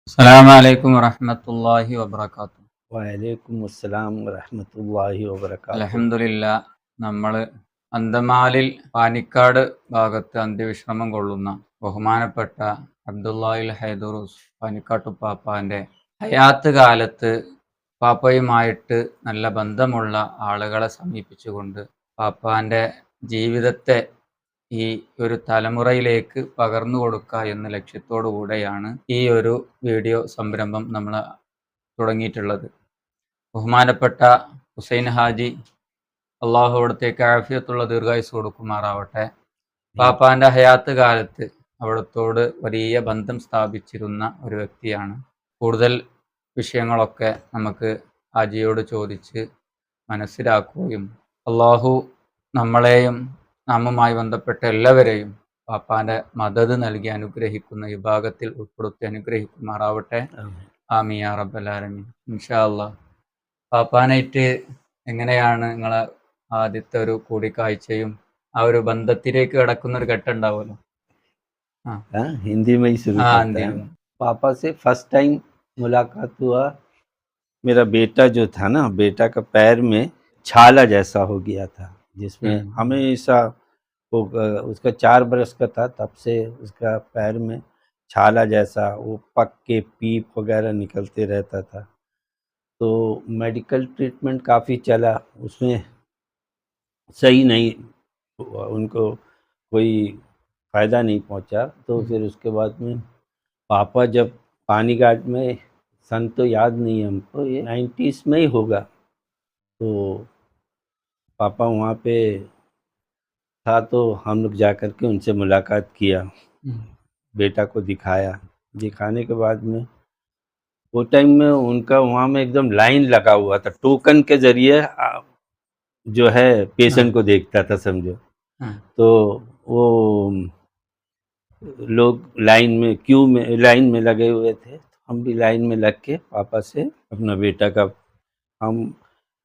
അസ്സലാമലൈക്കും വറഹ്മത്തുള്ളാഹി വബറകാതുഹു. വഅലൈക്കും അസ്സലാം വറഹ്മത്തുള്ളാഹി വബറകാതുഹു. അൽഹംദുലില്ലാ, നമ്മൾ അന്തമാലിൽ പാനിക്കാട് ഭാഗത്ത് അന്ത്യവിശ്രമം കൊള്ളുന്ന ബഹുമാനപ്പെട്ട അബ്ദുല്ലാഹിൽ ഹൈദറൂസ് പാനിക്കാട്ടുപ്പാപ്പാൻ്റെ ഹയാത്ത് കാലത്ത് പാപ്പയുമായിട്ട് നല്ല ബന്ധമുള്ള ആളുകളെ സമീപിച്ചുകൊണ്ട് പാപ്പാൻ്റെ ജീവിതത്തെ ഈ ഒരു തലമുറയിലേക്ക് പകർന്നു കൊടുക്കുക എന്ന ലക്ഷ്യത്തോടു കൂടെയാണ് ഈ ഒരു വീഡിയോ സംരംഭം നമ്മൾ തുടങ്ങിയിട്ടുള്ളത്. ബഹുമാനപ്പെട്ട ഹുസൈൻ ഹാജി, അള്ളാഹു അവിടത്തേക്ക് ആഫിയത്തുള്ള ദീർഘായുസ് കൊടുക്കുമാറാവട്ടെ, പാപ്പാന്റെ ഹയാത്ത് കാലത്ത് അവിടത്തോട് വലിയ ബന്ധം സ്ഥാപിച്ചിരുന്ന ഒരു വ്യക്തിയാണ്. കൂടുതൽ വിഷയങ്ങളൊക്കെ നമുക്ക് ഹാജിയോട് ചോദിച്ച് മനസ്സിലാക്കുകയും അള്ളാഹു നമ്മളെയും നാമുമായി ബന്ധപ്പെട്ട എല്ലാവരെയും പാപ്പാന്റെ മദത് നൽകി അനുഗ്രഹിക്കുന്ന വിഭാഗത്തിൽ ഉൾപ്പെടുത്തി അനുഗ്രഹിക്കുമാറാവട്ടെ. ആമീൻ യാ റബ്ബൽ ആലമീൻ. ഇൻഷാ അല്ലാഹ്. പാപ്പാനായിട്ട് എങ്ങനെയാണ് നിങ്ങളെ ആദ്യത്തെ ഒരു കൂടിക്കാഴ്ചയും ആ ഒരു ബന്ധത്തിലേക്ക് കിടക്കുന്ന ഒരു ഘട്ടം ഉണ്ടാവുമല്ലോ? हिंदी में ही शुरू हाँ, करते हिंदी हैं। में। पापा से फर्स्ट टाइम मुलाकात हुआ, मेरा बेटा जो था ना, बेटा का पैर में छाला जैसा हो गया था, जिसमें हमेशा वो उसका 4 बरस का था तब से उसका पैर में छाला जैसा वो पक के पीप वगैरह निकलते रहता था। तो मेडिकल ट्रीटमेंट काफ़ी चला, उसमें सही नहीं हुआ, उनको कोई फ़ायदा नहीं पहुंचा। तो फिर उसके बाद में पापा जब पानी घाट में, सन तो याद नहीं है हमको, ये 90s में ही होगा, तो पापा वहाँ पे था, तो हम लोग जा कर के उनसे मुलाकात किया, बेटा को दिखाया। दिखाने के बाद में वो टाइम में उनका वहाँ में एकदम लाइन लगा हुआ था, टोकन के ज़रिए जो है पेशेंट को देखता था, समझो। तो वो लोग लाइन में लगे हुए थे, हम भी लाइन में लग के पापा से अपना बेटा का, हम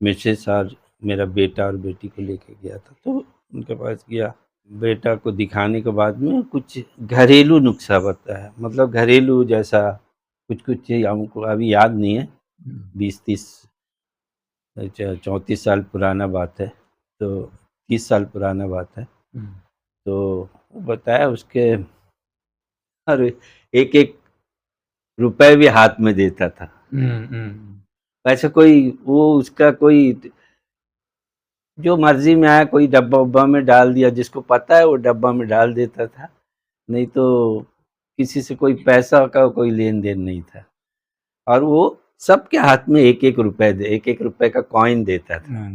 मिसेस और मेरा बेटा और बेटी को लेके गया था। तो उनके पास गया, बेटा को दिखाने के बाद में कुछ घरेलू नुस्खा बताया, मतलब घरेलू जैसा कुछ चीज़ हमको अभी याद नहीं है, 34 साल पुराना बात है, तो 30 साल पुराना बात है। तो बताया, उसके और एक रुपए भी हाथ में देता था। वैसे कोई वो उसका कोई जो मर्जी में आया, कोई डब्बा उब्बा में डाल दिया, जिसको पता है वो डब्बा में डाल देता था, नहीं तो किसी से कोई पैसा का कोई लेन देन नहीं था। और वो सबके हाथ में एक एक रुपए का कॉइन देता था।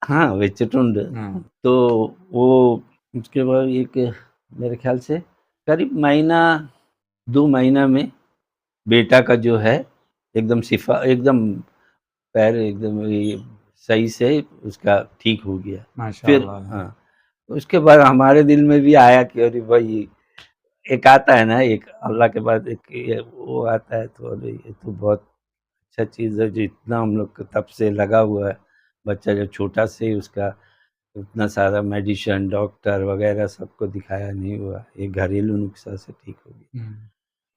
हाँ, വെച്ചിട്ടുണ്ട്। तो वो उसके बाद एक मेरे ख्याल से करीब महीना 2 महीना में बेटा का जो है एकदम पैर एकदम सही से उसका ठीक हो गया। फिर हाँ, उसके बाद हमारे दिल में भी आया कि अरे भाई, एक आता है ना, एक अल्लाह के बाद एक वो आता है, तो अरे ये तो बहुत अच्छा चीज़ है, जो इतना हम लोग को तब से लगा हुआ है। बच्चा जब छोटा से ही उसका इतना सारा मेडिसिन, डॉक्टर वगैरह सबको दिखाया, नहीं हुआ, एक घरेलू नुस्खा से ठीक हो गया,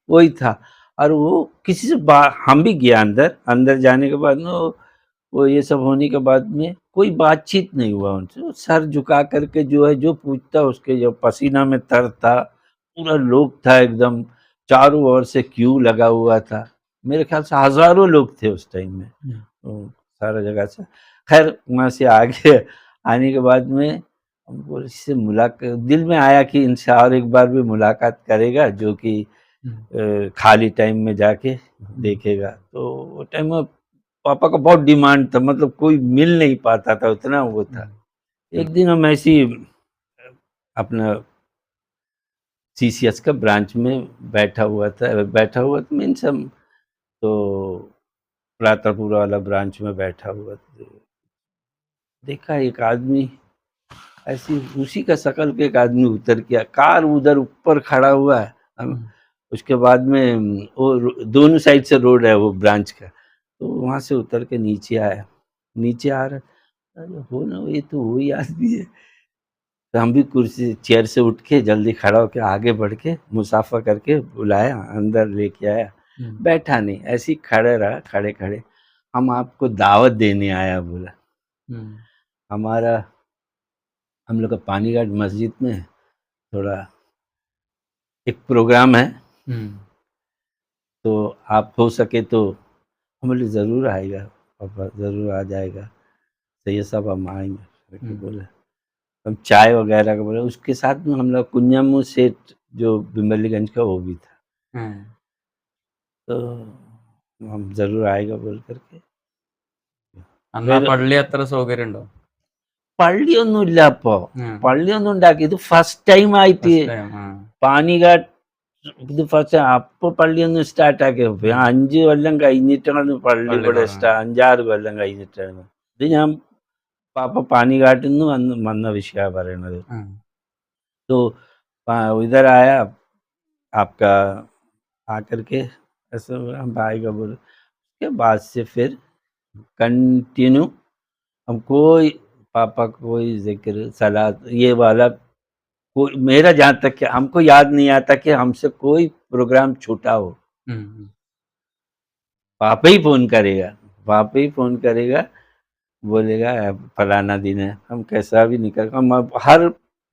वही था। और वो किसी से हम भी गया अंदर जाने के बाद वो ये सब होने के बाद में कोई बातचीत नहीं हुआ उनसे। वो सर झुका करके जो है जो पूछता, उसके जो पसीना में तर था, पूरा लोग था एकदम, चारों ओर से क्यू लगा हुआ था, मेरे ख्याल से हजारों लोग थे उस टाइम में, तो सारा जगह से। खैर वहाँ से आगे आने के बाद में हमको इससे मुलाकात, दिल में आया कि इनसे और एक बार भी मुलाकात करेगा, जो कि खाली टाइम में जाके देखेगा। तो वो टाइम में पापा का बहुत डिमांड था, मतलब कोई मिल नहीं पाता था, उतना वो था। एक दिन हम ऐसी अपना CCS का ब्रांच में बैठा हुआ था मीन्स हम तो प्रातःपुरा वाला ब्रांच में बैठा हुआ था, देखा एक आदमी ऐसी, उसी का शकल के एक आदमी उतर गया, कार उधर ऊपर खड़ा हुआ है। उसके बाद में वो दोनों साइड से रोड है वो ब्रांच का, तो वहाँ से उतर के नीचे आ रहा, अरे हो ना, ये तो वही आदमी है। तो हम भी कुर्सी चेयर से उठ के जल्दी खड़ा होकर आगे बढ़ के मुसाफा करके बुलाया, अंदर लेके आया। बैठा नहीं, ऐसे ही खड़े रहा, खड़े खड़े। हम आपको दावत देने आया बोला। हमारा हम लोग का पानीघाट मस्जिद में थोड़ा एक प्रोग्राम है, तो आप हो सके तो। हम बोले ज़रूर आएगा पापा, ज़रूर आ जाएगा सैयद साहब, हम आएंगे करके बोले। हम चाय वगैरह का बोले, उसके साथ में हम लोग कुंजामू सेठ जो बिम्बलीगंज का वो भी था, तो हम ज़रूर आएगा बोल करके അന്നാ പള്ളി അത്ര സൗകര്യം ഉണ്ടോ? പള്ളിയൊന്നുമില്ല അപ്പോ, പള്ളിയൊന്നും ഉണ്ടാക്കി. ഇത് ഫസ്റ്റ് ടൈം ആയിട്ട് പാനിഘാട്ട്, ഇത് ഫസ്റ്റ്. അപ്പൊ പള്ളിയൊന്നും സ്റ്റാർട്ട് ആക്കിയ 5 കൊല്ലം കഴിഞ്ഞിട്ടാണ് പള്ളി ഇവിടെ 5-6 കൊല്ലം കഴിഞ്ഞിട്ടാണ്. ഇത് ഞാൻ പാപ്പ പാനിഘാട്ടിൽ നിന്ന് വന്ന വിഷയ പറയണത്. तो इधर आया आपका आकर के ऐसा हम आएगा बोले। उसके बाद से फिर कंटिन्यू हम कोई पापा कोई जिक्र सलाह ये वाला कोई, मेरा जहाँ तक कि हमको याद नहीं आता कि हमसे कोई प्रोग्राम छूटा हो। पापा ही फोन करेगा, पापा ही फोन करेगा, बोलेगा फलाना दिन है, हम कैसा भी निकल, हम हर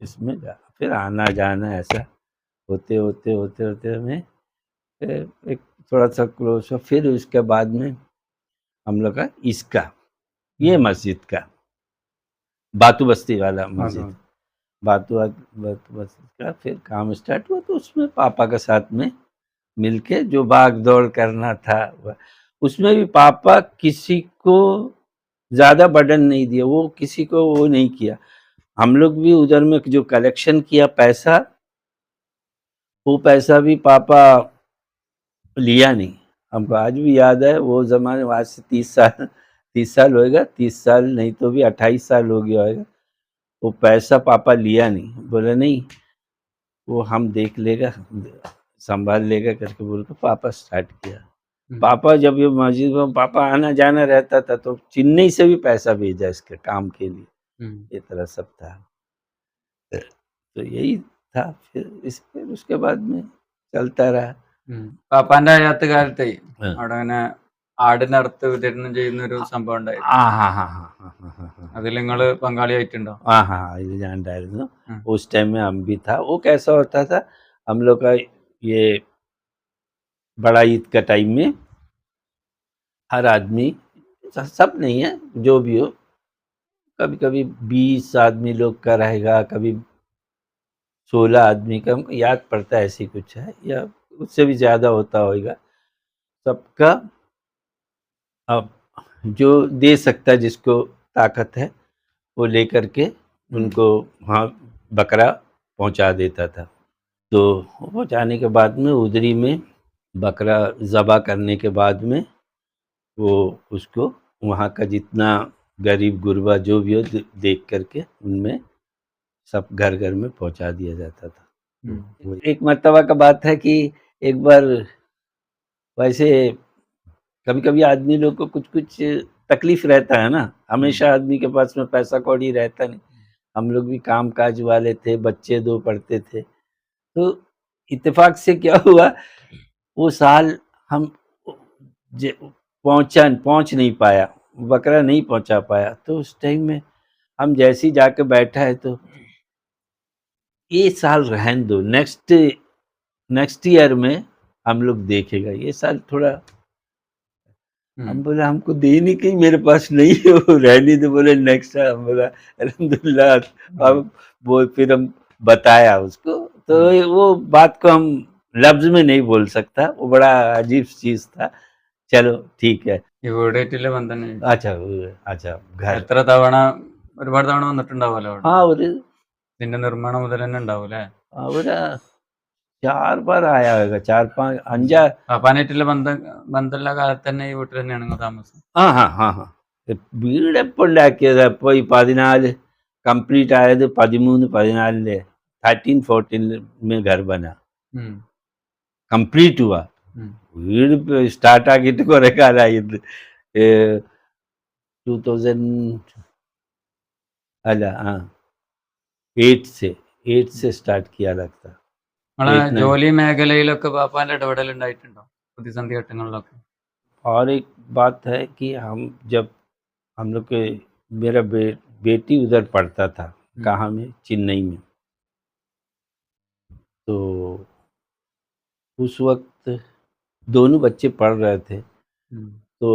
इसमें फिर आना जाना ऐसा होते होते होते होते हमें एक थोड़ा सा क्लोज हो। फिर उसके बाद में हम लोग का इसका ये मस्जिद का बातू बस्ती वाला मस्जिद, बातू बस्ती का फिर काम स्टार्ट हुआ। तो उसमें पापा के साथ में मिलके जो भाग दौड़ करना था, उसमें भी पापा किसी को ज़्यादा बर्डन नहीं दिया, वो किसी को वो नहीं किया। हम लोग भी उधर में जो कलेक्शन किया पैसा, वो पैसा भी पापा लिया नहीं। हमको आज भी याद है वो ज़माने, आज से 30 साल होएगा, 30 साल नहीं तो भी 28 साल हो गया होगा। वो पैसा पापा लिया नहीं, बोले नहीं वो हम देख लेगा, संभाल लेगा करके बोल के पापा स्टार्ट किया। पापा जब ये मस्जिद में पापा आना जाना रहता था, तो चेन्नई से भी पैसा भेजा इसके काम के लिए, ये तरह सब था। तो यही था। फिर उसके बाद में चलता रहा। പാപ്പാന്റെ അയാത്ത കാലത്തെ അവിടെ അങ്ങനെ ആടിനറുത്ത് വിതരണം ചെയ്യുന്ന ഒരു സംഭവം ഉണ്ടായിരുന്നു. അതിൽ നിങ്ങള് പങ്കാളിയായിട്ടുണ്ടോ? ഇത് ഞാൻ ഉണ്ടായിരുന്നു. उस टाइम में हम भी था। वो कैसा होता था, हम लोग का ये बड़ा ईद का टाइम में हर आदमी, सब नहीं है जो भी हो, कभी कभी 20 आदमी लोग का रहेगा, कभी 16 आदमी का, हमको याद पड़ता है ऐसी कुछ है, या उससे भी ज़्यादा होता होगा। सबका अब जो दे सकता है, जिसको ताकत है वो लेकर के उनको वहाँ बकरा पहुँचा देता था। तो पहुँचाने के बाद में उधरी में बकरा ज़बा करने के बाद में वो उसको वहाँ का जितना गरीब गुरबा जो भी हो देख करके उनमें सब घर घर में पहुँचा दिया जाता था। एक मर्तबा का बात है कि एक बार वैसे कभी कभी आदमी लोग को कुछ कुछ तकलीफ रहता है ना, हमेशा आदमी के पास में पैसा कौड़ी रहता नहीं। हम लोग भी काम काज वाले थे, बच्चे 2 पढ़ते थे। तो इत्तेफाक से क्या हुआ, वो साल हम पहुंच नहीं पाया, बकरा नहीं पहुंचा पाया। तो उस टाइम में हम जैसे ही जाके बैठा है, तो ये साल रहन दो, नेक्स्ट ईयर में हम लोग देखेगा, ये साल थोड़ा। हम बोला हमको देने की मेरे पास नहीं है, वो रहने दो। बोले नेक्स्ट टाइम। हम बोला अल्हम्दुलिल्लाह। अब वो फिर हम बताया उसको, तो वो बात को हम लफ्ज में नहीं बोल सकता, वो बड़ा अजीब चीज था। चलो ठीक है। ഈ വീടായിട്ടുള്ള ബന്ധം अच्छा घर എത്ര തവണ, ഒരുപാട് തവണ വന്നിട്ടുണ്ടാവുമല്ലോ അവിടെ? हाँ, और ഇതിന്റെ നിർമ്മാണം മുതൽ തന്നെ ഉണ്ടാവും അല്ലേ? और 4 बार आया होगा, 4-5 5 പാപ്പാനായിട്ടുള്ള ബന്ധമുള്ള കാലത്ത് തന്നെ ഈ വീട്ടിൽ തന്നെയാണ് നിങ്ങൾ താമസം? വീട് എപ്പോൾ ഉണ്ടാക്കിയത്, അപ്പോൾ ഈ 14 കംപ്ലീറ്റ് ആയത് 13-14 13-14 में घर बना, कंप्लीट हुआ। വീട് സ്റ്റാർട്ട് ആക്കിയിട്ട് കുറെ കാലമായത്. 2000 അല്ല एट से स्टार्ट किया लगता നിങ്ങളെ 8 9 ജോലി മേഖലയിലൊക്കെ പാപ്പാന്റെ ഇടപെടൽ ഉണ്ടായിട്ടുണ്ടോ പ്രതിസന്ധി ഘട്ടങ്ങളിലൊക്കെ? और एक बात है कि हम लोग के मेरा बेटी उधर पढ़ता था, कहाँ में, चेन्नई में। तो उस वक्त दोनों बच्चे पढ़ रहे थे। तो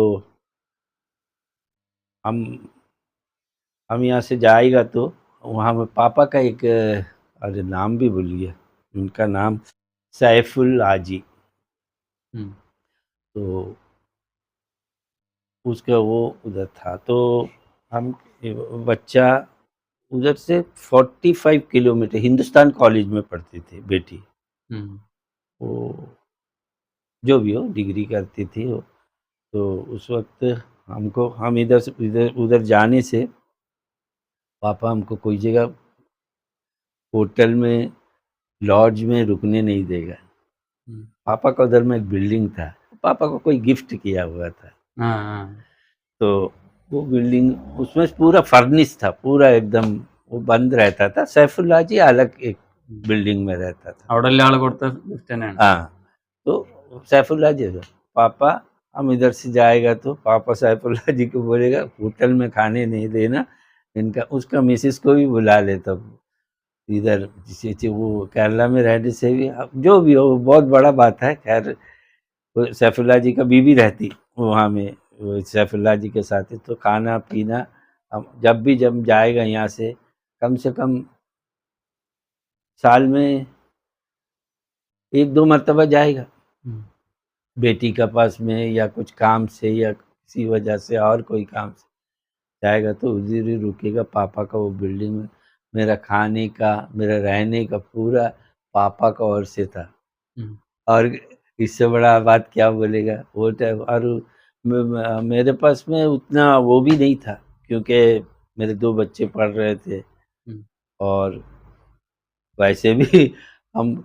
हम यहाँ से जाएगा तो वहाँ में पापा का एक, अरे नाम भी भूल गया उनका नाम, सैफुल हाजी। तो उसका वो उधर था। तो हम बच्चा उधर से 45 किलोमीटर, हिंदुस्तान कॉलेज में पढ़ती थी बेटी। वो जो भी हो डिग्री करती थी वो। तो उस वक्त हम इधर से उधर जाने से पापा हमको कोई जगह होटल में, लॉज में रुकने नहीं देगा। पापा का उधर में एक बिल्डिंग था, पापा को कोई गिफ्ट किया हुआ था। तो वो बिल्डिंग, उसमें पूरा फर्निश था, पूरा एकदम वो बंद रहता था। सैफुल्ला जी अलग एक बिल्डिंग में रहता था। हाँ, तो सैफुल्ला जी पापा हम इधर से जाएगा तो पापा सैफुल्ला जी को बोलेगा होटल में खाने नहीं देना इनका, उसका मिसेस को भी बुला ले। तब इधर जिसे वो केरला में रहने से भी, जो भी हो बहुत बड़ा बात है। खैर सैफुल्ला जी का बीवी रहती वहाँ में सैफुल्ला जी के साथ ही, तो खाना पीना जब जाएगा यहाँ से कम साल में 1-2 मरतबा जाएगा बेटी का पास में, या कुछ काम से या किसी वजह से और कोई काम से जाएगा तो उधर ही रुकेगा। पापा का वो बिल्डिंग में मेरा खाने का, मेरा रहने का पूरा पापा का ओर से था। और इससे बड़ा बात क्या बोलेगा वो टाइम। और मेरे पास में उतना वो भी नहीं था, क्योंकि मेरे 2 बच्चे पढ़ रहे थे। और वैसे भी हम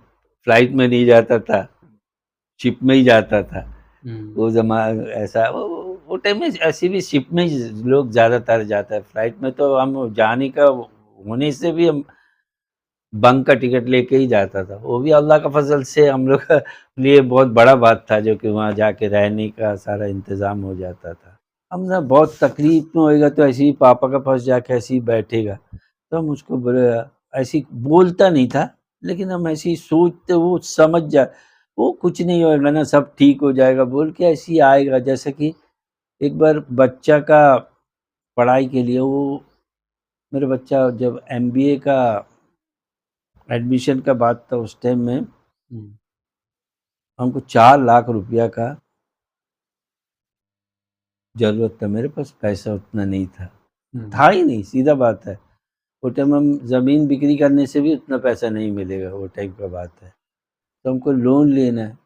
फ्लाइट में नहीं जाता था, शिप में ही जाता था। वो जमाना ऐसा, वो टाइम में ऐसे भी शिप में ही लोग ज़्यादातर जाता है। फ्लाइट में तो हम जाने का होने से भी हम बंक का टिकट लेके ही जाता था। वो भी अल्लाह का फजल से हम लोग का लिए बहुत बड़ा बात था, जो कि वहाँ जाके रहने का सारा इंतज़ाम हो जाता था। हम ना बहुत तकलीफ में होएगा तो ऐसे ही पापा के पास जाके ऐसे ही बैठेगा, तो हम उसको बोले, ऐसे ही बोलता नहीं था, लेकिन हम ऐसे ही सोचते, वो समझ जा, वो कुछ नहीं होएगा ना, सब ठीक हो जाएगा बोल के ऐसे ही आएगा। जैसे कि एक बार बच्चा का पढ़ाई के लिए, वो मेरा बच्चा जब MBA का एडमिशन का बात था, उस टाइम में हमको 4 लाख रुपया का ज़रूरत था। मेरे पास पैसा उतना नहीं था, था ही नहीं, सीधा बात है। वो टाइम हम ज़मीन बिक्री करने से भी उतना पैसा नहीं मिलेगा, वो टाइप का बात है। तो हमको लोन लेना है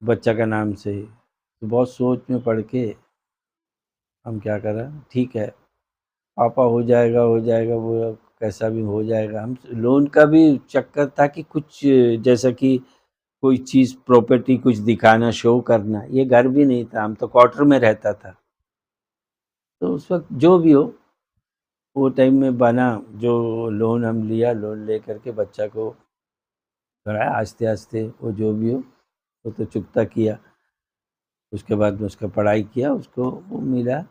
बच्चा का नाम से ही। तो बहुत सोच में पड़ के हम क्या करा, ठीक है पापा हो जाएगा वो कैसा भी हो जाएगा। हम लोन का भी चक्कर था कि कुछ जैसा कि कोई चीज़ प्रॉपर्टी कुछ दिखाना, शो करना। ये घर भी नहीं था, हम तो क्वार्टर में रहता था। तो उस वक्त जो भी हो वो टाइम में बना, जो लोन हम लिया, लोन ले करके बच्चा को कराया आस्ते आस्ते। वो जो भी हो वो तो चुकता किया। उसके बाद में उसका पढ़ाई किया, उसको वो मिला।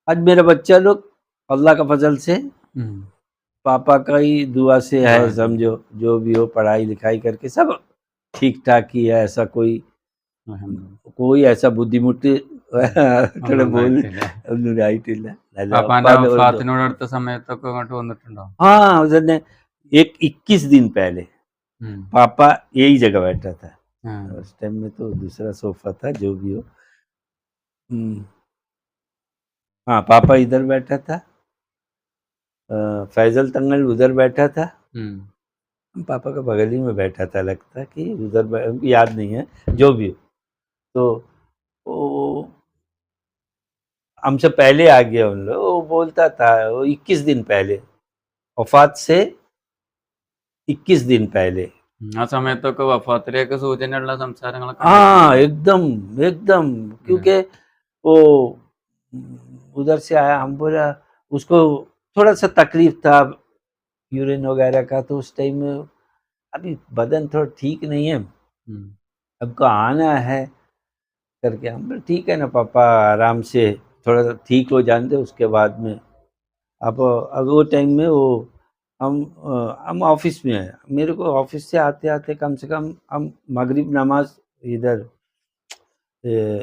आज मेरा बच्चा लोग अल्लाह का फजल से पापा का ही दुआ से है, समझो जो भी हो पढ़ाई लिखाई करके सब ठीक ठाक ही है। ऐसा कोई ऐसा ബുദ്ധിമുട്ട് थोड़ा बोल ഉണ്ടായിട്ടില്ല. വഫാത്തിനോടടുത്ത സമയത്തൊക്കെ അങ്ങോട്ട് വന്നിട്ടുണ്ടോ? हाँ, उसने एक 21 दिन पहले पापा यही जगह बैठा था। उस टाइम में तो दूसरा सोफा था, जो भी हो। हाँ, पापा इधर बैठा था, फैजल तंगल उधर बैठा था, पापा का बगल ही में बैठा था, लगता कि उधर याद नहीं है, जो भी हो। तो वो हमसे पहले आ गया उन लोग। वो बोलता था, वो 21 दिन पहले, वफात से 21 दिन पहले। ആ സമയത്തൊക്കെ വഫാത്തിലേക്ക് സൂചനയുള്ള സംസാരങ്ങളൊക്കെ हाँ, एकदम एकदम, क्योंकि वो उधर से आया। हम बोला, उसको थोड़ा सा तकलीफ था, यूरिन वगैरह का, तो उस टाइम में अभी बदन थोड़ा ठीक नहीं है, हमको आना है करके। हम बोले ठीक है ना पापा, आराम से थोड़ा सा ठीक हो जाने दे, उसके बाद में। अब वो टाइम में वो हम ऑफिस में हैं, मेरे को ऑफिस से आते आते कम से कम हम मगरिब नमाज इधर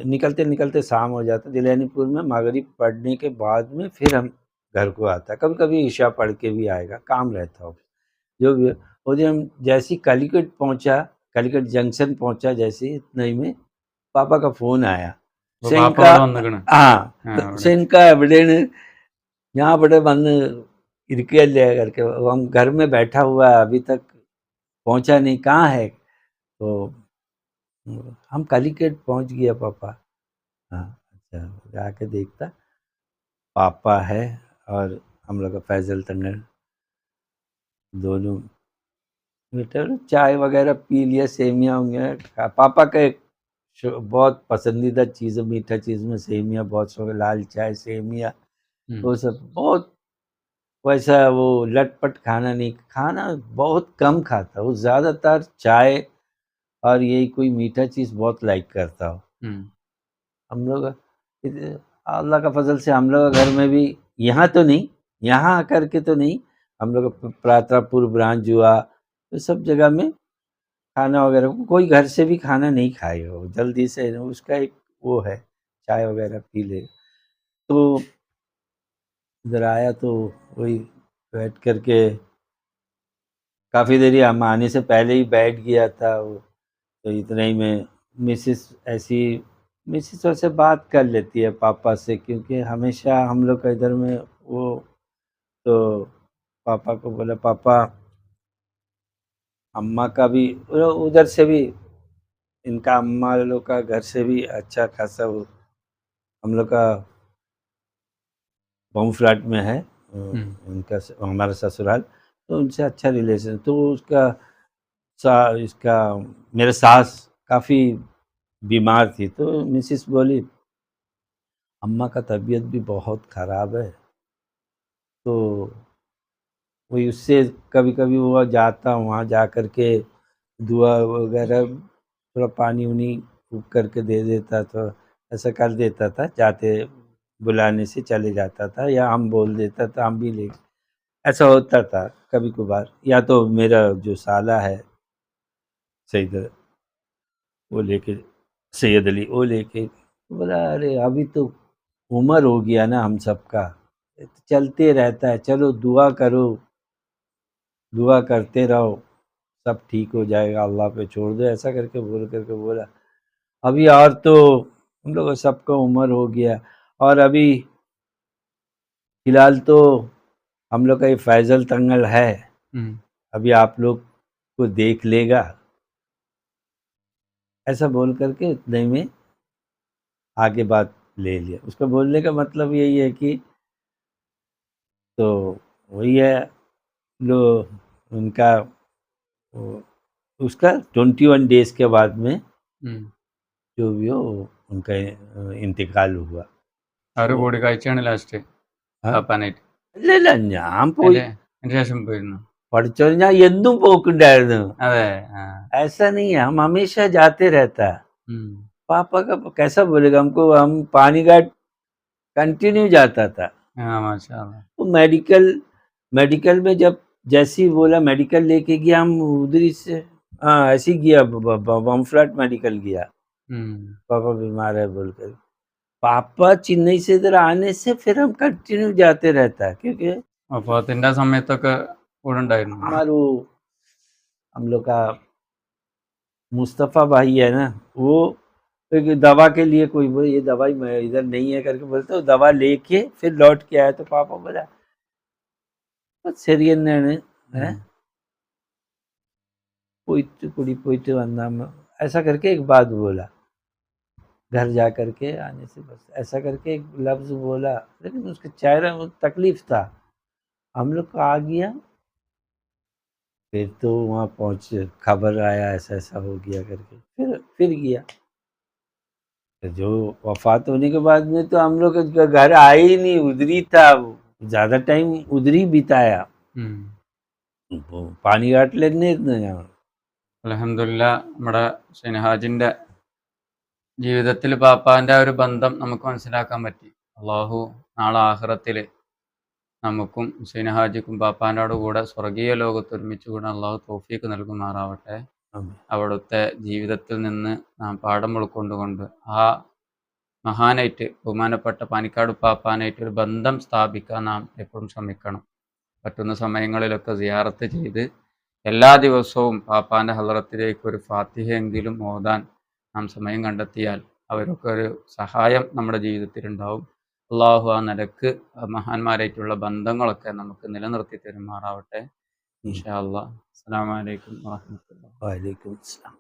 निकलते निकलते शाम हो जाता। दिलैनीपुर में मगरिब पढ़ने के बाद में फिर हम घर को आता। कभी कभी ईशा पढ़ के भी आएगा, काम रहता ऑफिस जो भी। वो दिन हम जैसे ही कालीकट पहुंचा, कालीकट जंक्शन पहुंचा, जैसे ही इतना ही में പാപ്പ का ഫോൺ ആയാ പാപ്പ സെൻക ഇവിടെ വന്നിക്കണ് ആ അവിടെ സെൻക എവിടെയാണ് ഞാൻ ഇവിടെ വന്ന് ഇരിക്കുകയല്ലേ करके हम घर में बैठा हुआ है, अभी तक पहुंचा नहीं, कहाँ है? तो हम कालीकट पहुंच गया पापा। हाँ अच्छा, जाके देखता पापा है और हम लोग का फैजल तंगड़ दोनों बेटा चाय वगैरह पी लिया, सेमिया उमिया। पापा का एक बहुत पसंदीदा चीज़ है, मीठा चीज़ में सेमिया बहुत शौक है, लाल चाय सेमिया वो सब बहुत। वैसा वो लटपट खाना नहीं, खाना बहुत कम खाता, वो ज़्यादातर चाय और यही कोई मीठा चीज़ बहुत लाइक करता हो। हम लोग अल्लाह का फजल से हम लोग घर में भी, यहाँ तो नहीं, यहाँ आकर के तो नहीं, हम लोग प्रातरापुर ब्रांच हुआ, तो सब जगह में खाना वगैरह कोई घर से भी खाना नहीं खाएगा, वो जल्दी से उसका एक वो है, चाय वगैरह पी ले। तो इधर आया तो वही बैठ करके काफ़ी देरी, हम आने से पहले ही बैठ गया था वो। तो इतना ही में मिसिस ऐसी मिसिस से बात कर लेती है पापा से, क्योंकि हमेशा हम लोग का इधर में वो। तो पापा को बोला पापा, अम्मा का भी उधर से भी, इनका अम्मा लोग का घर से भी अच्छा खासा वो हम लोग का बम फ्लैट में है उनका हमारा ससुराल, तो उनसे अच्छा रिलेशन। तो उसका इसका मेरे सास काफ़ी बीमार थी, तो मिसिस बोली अम्मा का तबीयत भी बहुत ख़राब है, तो वही उससे कभी कभी वो जाता, वहाँ जा कर के दुआ वगैरह थोड़ा पानी उनी फूक करके दे देता, तो ऐसा कर देता था, जाते बुलाने से चले जाता था, या हम बोल देता था हम भी ले, ऐसा होता था कभी कभार। या तो मेरा जो साला है सैयद, वो लेके सैयद अली, वो लेके बोला अरे अभी तो उम्र हो गया ना हम सबका, चलते रहता है, चलो दुआ करो, दुआ करते रहो, सब ठीक हो जाएगा, अल्लाह पे छोड़ दो, ऐसा करके बोल करके बोला। अभी और तो हम लोग सबका उम्र हो गया, और अभी फिलहाल तो हम लोग का ये फैजल तंगल है, अभी आप लोग को देख लेगा, ऐसा बोल करके इतने में आगे बात ले लिया। उसका बोलने का मतलब यही है कि तो वही है लो उनका उसका 21 डेज के बाद में जो भी हो उनका इंतकाल हुआ। അവര് കൂടി കഴിച്ചാണ് ലാസ്റ്റ് പാപ്പാനായിട്ട് ഇല്ല ഞാൻ പോയി അതിന് ശേഷം പോയിരുന്നു പഠിച്ചോ, ഞാൻ എന്നും പോക്കുണ്ടായിരുന്നു। അതെ ऐसा नहीं है, हम हमेशा जाते रहता। पापा का कैसा बोलेगा, हमको हम पानीघाट कंटिन्यू जाता था। माशाल्लाह। वो मेडिकल में जब जैसी बोला मेडिकल लेके गया, हम उधरी से हाँ ऐसे ही गया, बम फ्लैट मेडिकल गया, पापा बीमार है बोलकर। पापा चेन्नई से इधर आने से फिर हम कंटिन्यू जाते रहता है, क्योंकि വഫാത്തിന്റെ സമയത്തൊക്കെ കൂടെ ഉണ്ടായിരുന്നു हमारा हम लोग का मुस्तफ़ा भाई है ना, वो एक दवा के लिए कोई बोले ये दवाई मैं इधर नहीं है करके बोलते, वो दवा लेके फिर लौट के आया, तो पापा बोला ചെറിയ है पोइते वंदा, ऐसा करके एक बात बोला, घर जा करके आने से बस ऐसा करके एक लफ्ज़ बोला, लेकिन उसके चेहरे में तकलीफ था। हम लोग को आ गया, फिर तो वहाँ पहुँच खबर आया ऐसा ऐसा हो गया करके, फिर गया। तो जो वफात होने के बाद में तो हम लोग का घर आए ही नहीं, उधर ही था, ज़्यादा टाइम उधर ही बिताया। ഇപ്പോൾ പാനിക്കാട്ടിൽ തന്നെയായിരുന്നു ഞങ്ങൾ. അൽഹംദുലില്ലാ നമ്മുടെ ഷെനഹാജിന്റെ ജീവിതത്തിൽ പാപ്പാന്റെ ആ ഒരു ബന്ധം നമുക്ക് മനസ്സിലാക്കാൻ പറ്റി. അള്ളാഹു നാളെ ആഖിറത്തില് നമുക്കും ഷെനഹാജിക്കും പാപ്പാനോട് കൂടെ സ്വർഗീയ ലോകത്ത് ഒരുമിച്ച് കൂടെ അള്ളാഹു തൗഫീക്ക് നൽകുമാറാവട്ടെ. അവിടുത്തെ ജീവിതത്തിൽ നിന്ന് നാം പാഠം ഉൾക്കൊണ്ടുകൊണ്ട് ആ മഹാനായിട്ട് ബഹുമാനപ്പെട്ട പാനിക്കാട് പാപ്പാനായിട്ട് ഒരു ബന്ധം സ്ഥാപിക്കാൻ നാം എപ്പോഴും ശ്രമിക്കണം. പറ്റുന്ന സമയങ്ങളിലൊക്കെ സിയാറത്ത് ചെയ്ത് എല്ലാ ദിവസവും പാപ്പാന്റെ ഹളറത്തിലേക്ക് ഒരു ഫാത്തിഹയെങ്കിലും ഓതാൻ നാം സമയം കണ്ടെത്തിയാൽ അവരൊക്കെ ഒരു സഹായം നമ്മുടെ ജീവിതത്തിലുണ്ടാവും. അള്ളാഹു ആ നിലക്ക് മഹാന്മാരായിട്ടുള്ള ബന്ധങ്ങളൊക്കെ നമുക്ക് നിലനിർത്തി തരുമാറാവട്ടെ. ഇൻഷാ അല്ലാഹ്. അസ്സലാമു അലൈക്കും വറഹ്മത്തുള്ളാഹി. വഅലൈക്കും അസ്സലാം.